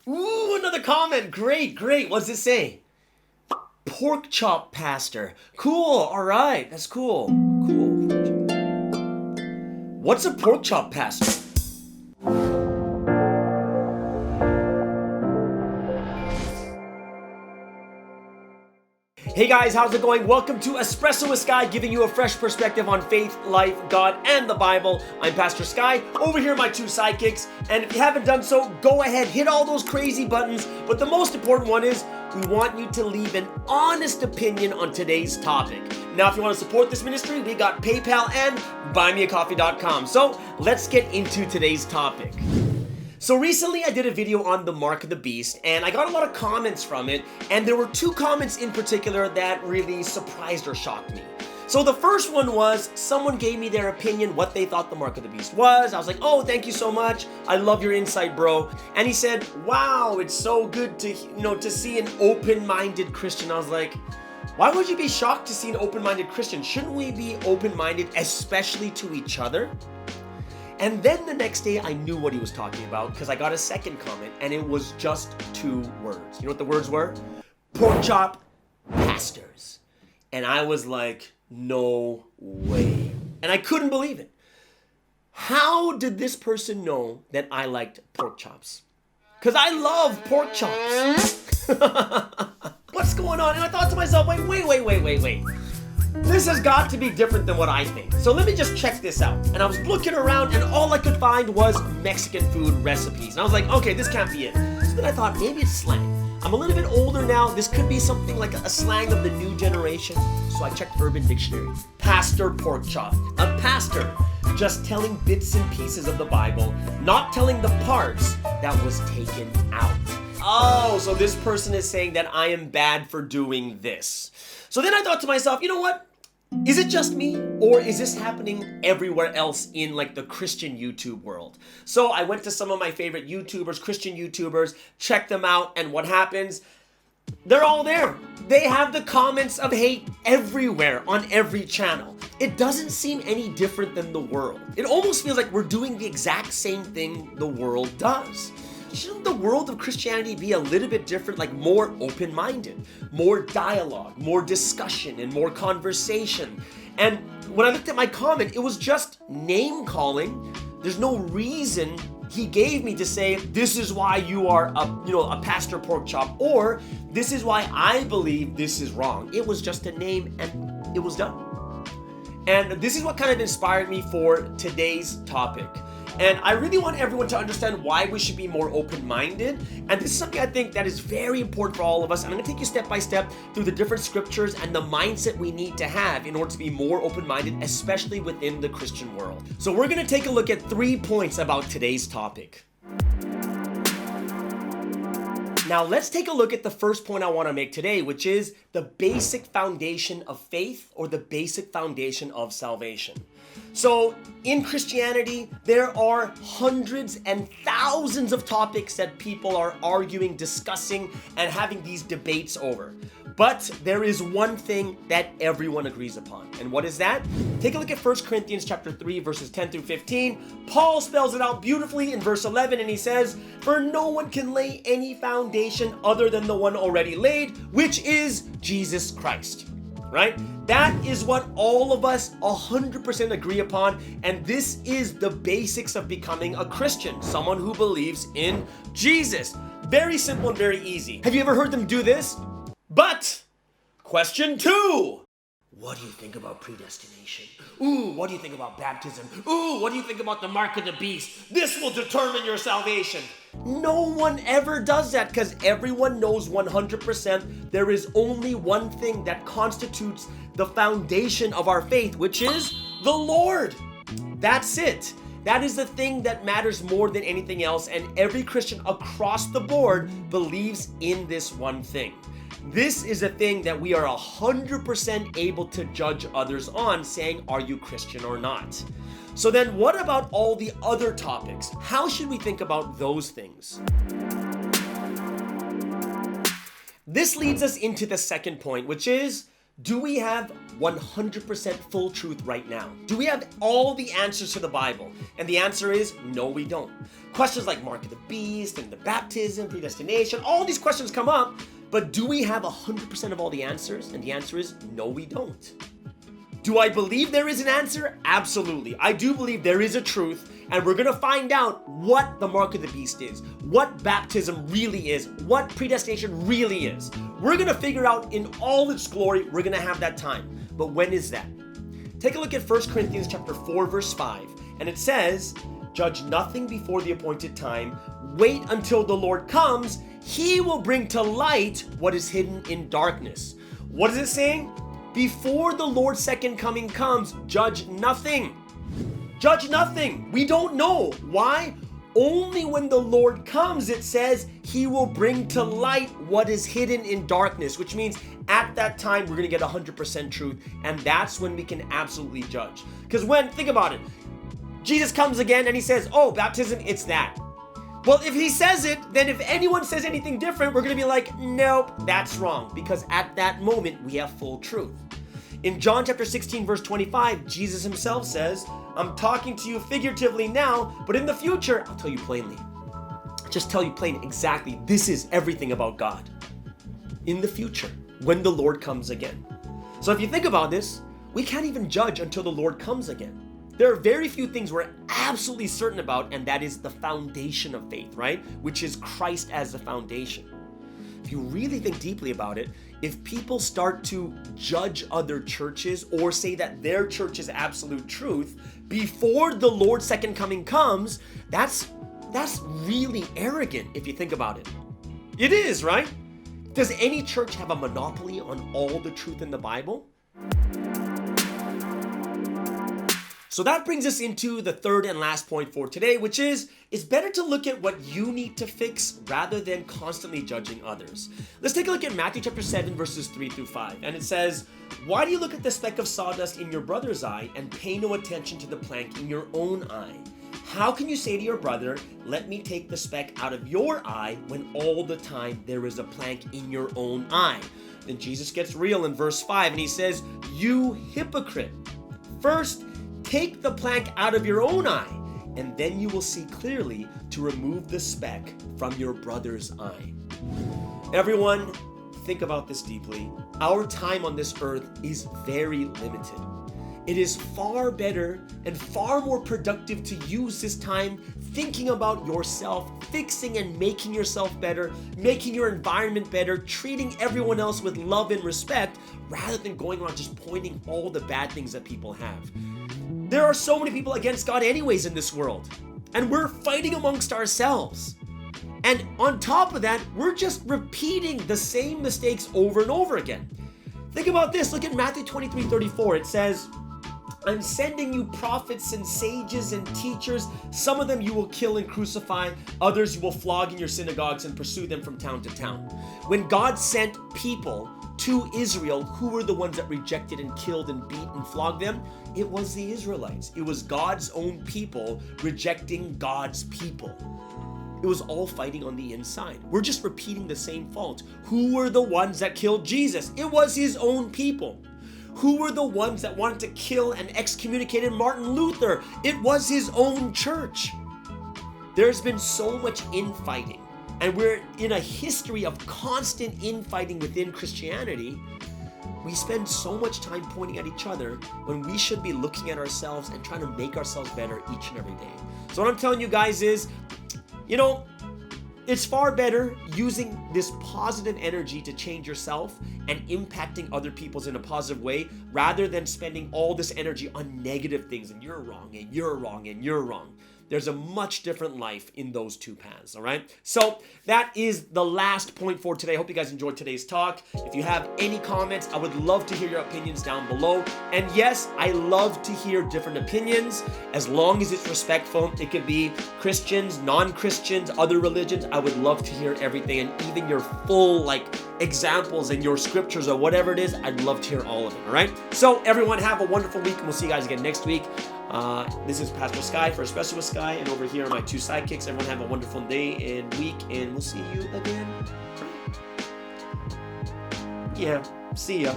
Ooh, another comment. Great, great. What's it say? Pork chop pastor. Cool. All right. That's cool. Cool. What's a pork chop pastor? Hey guys, how's it going? Welcome to Espresso with Sky, giving you a fresh perspective on faith, life, God, and the Bible. I'm Pastor Sky. Over here are my two sidekicks. And if you haven't done so, go ahead, hit all those crazy buttons. But the most important one is we want you to leave an honest opinion on today's topic. Now, if you want to support this ministry, we got PayPal and buymeacoffee.com. So let's get into today's topic. So recently I did a video on the Mark of the Beast and I got a lot of comments from it, and there were two comments in particular that really surprised or shocked me. So the first one was someone gave me their opinion, what they thought the Mark of the Beast was. I was like, oh, thank you so much. I love your insight, bro. And he said, wow, it's so good to see an open-minded Christian. I was like, why would you be shocked to see an open-minded Christian? Shouldn't we be open-minded, especially to each other? And then the next day, I knew what he was talking about because I got a second comment, and it was just two words. You know what the words were? Pork chop pastors. And I was like, no way. And I couldn't believe it. How did this person know that I liked pork chops? Because I love pork chops. What's going on? And I thought to myself, wait. This has got to be different than what I think. So let me just check this out. And I was looking around and all I could find was Mexican food recipes. And I was like, okay, this can't be it. So then I thought maybe it's slang. I'm a little bit older now. This could be something like a slang of the new generation. So I checked Urban Dictionary. Pastor pork chop. A pastor just telling bits and pieces of the Bible, not telling the parts that was taken out. Oh, so this person is saying that I am bad for doing this. So then I thought to myself, you know what? Is it just me, or is this happening everywhere else in like the Christian YouTube world? So I went to some of my favorite YouTubers, Christian YouTubers, checked them out, and what happens? They're all there. They have the comments of hate everywhere on every channel. It doesn't seem any different than the world. It almost feels like we're doing the exact same thing the world does. Shouldn't the world of Christianity be a little bit different, like more open-minded, more dialogue, more discussion, and more conversation? And when I looked at my comment, it was just name-calling. There's no reason he gave me to say, this is why you are a pastor pork chop, or this is why I believe this is wrong. It was just a name and it was done. And this is what kind of inspired me for today's topic. And I really want everyone to understand why we should be more open-minded. And this is something I think that is very important for all of us. And I'm going to take you step by step through the different scriptures and the mindset we need to have in order to be more open-minded, especially within the Christian world. So we're going to take a look at 3 points about today's topic. Now let's take a look at the first point I want to make today, which is the basic foundation of faith, or the basic foundation of salvation. So in Christianity, there are hundreds and thousands of topics that people are arguing, discussing, and having these debates over. But there is one thing that everyone agrees upon. And what is that? Take a look at 1 Corinthians chapter 3, verses 10 through 15. Paul spells it out beautifully in verse 11, and he says, "For no one can lay any foundation other than the one already laid, which is Jesus Christ." Right? That is what all of us 100% agree upon, and this is the basics of becoming a Christian, someone who believes in Jesus. Very simple and very easy. Have you ever heard them do this? But, question 2. What do you think about predestination? Ooh, what do you think about baptism? Ooh, what do you think about the mark of the beast? This will determine your salvation. No one ever does that, because everyone knows 100% there is only one thing that constitutes the foundation of our faith, which is the Lord. That's it. That is the thing that matters more than anything else, and every Christian across the board believes in this one thing. This is a thing that we are 100% able to judge others on, saying, are you Christian or not? So then what about all the other topics? How should we think about those things? This leads us into the second point, which is Do we have 100% full truth right now? Do we have all the answers to the Bible? And the answer is no, we don't. Questions like mark of the beast and the baptism, predestination, all these questions come up, but do we have 100% of all the answers? And the answer is no, we don't. Do I believe there is an answer? Absolutely. I do believe there is a truth, and we're going to find out what the mark of the beast is, what baptism really is, what predestination really is. We're going to figure out in all its glory. We're going to have that time. But when is that? Take a look at 1 Corinthians chapter 4, verse 5, and it says, "Judge nothing before the appointed time. Wait until the Lord comes. He will bring to light what is hidden in darkness." What is it saying? Before the Lord's second coming comes, judge nothing. Judge nothing. We don't know. Why? Only when the Lord comes, it says, he will bring to light what is hidden in darkness, which means at that time, we're going to get 100% truth. And that's when we can absolutely judge. Because think about it, Jesus comes again and he says, oh, baptism, it's that. Well, if he says it, then if anyone says anything different, we're going to be like, nope, that's wrong. Because at that moment, we have full truth. In John chapter 16, verse 25, Jesus himself says, I'm talking to you figuratively now, but in the future, I'll tell you plainly. Just tell you plain exactly, this is everything about God. In the future, when the Lord comes again. So if you think about this, we can't even judge until the Lord comes again. There are very few things we're absolutely certain about, and that is the foundation of faith, right? Which is Christ as the foundation. If you really think deeply about it, if people start to judge other churches or say that their church is absolute truth before the Lord's second coming comes, that's really arrogant if you think about it. It is, right? Does any church have a monopoly on all the truth in the Bible? So that brings us into the third and last point for today, which is it's better to look at what you need to fix rather than constantly judging others. Let's take a look at Matthew chapter 7, verses 3 through 5. And it says, "Why do you look at the speck of sawdust in your brother's eye and pay no attention to the plank in your own eye? How can you say to your brother, 'Let me take the speck out of your eye,' when all the time there is a plank in your own eye?" Then Jesus gets real in verse 5 and he says, "You hypocrite, first take the plank out of your own eye, and then you will see clearly to remove the speck from your brother's eye." Everyone, think about this deeply. Our time on this earth is very limited. It is far better and far more productive to use this time thinking about yourself, fixing and making yourself better, making your environment better, treating everyone else with love and respect, rather than going around just pointing all the bad things that people have. There are so many people against God anyways in this world, and we're fighting amongst ourselves. And on top of that, we're just repeating the same mistakes over and over again. Think about this. Look at Matthew 23:34. It says, "I'm sending you prophets and sages and teachers. Some of them you will kill and crucify. Others you will flog in your synagogues and pursue them from town to town." When God sent people to Israel, who were the ones that rejected and killed and beat and flogged them? It was the Israelites. It was God's own people rejecting God's people. It was all fighting on the inside. We're just repeating the same fault. Who were the ones that killed Jesus? It was his own people. Who were the ones that wanted to kill and excommunicated Martin Luther? It was his own church. There's been so much infighting, and we're in a history of constant infighting within Christianity. We spend so much time pointing at each other when we should be looking at ourselves and trying to make ourselves better each and every day. So what I'm telling you guys is, it's far better using this positive energy to change yourself and impacting other people in a positive way rather than spending all this energy on negative things and you're wrong and you're wrong and you're wrong. There's a much different life in those two paths, all right? So that is the last point for today. I hope you guys enjoyed today's talk. If you have any comments, I would love to hear your opinions down below. And yes, I love to hear different opinions as long as it's respectful. It could be Christians, non-Christians, other religions. I would love to hear everything, and even your full examples and your scriptures or whatever it is. I'd love to hear all of it, all right? So everyone have a wonderful week, and we'll see you guys again next week. This is Pastor Sky for Espresso with Sky, and over here are my two sidekicks. Everyone have a wonderful day and week, and we'll see you again. Yeah, see ya.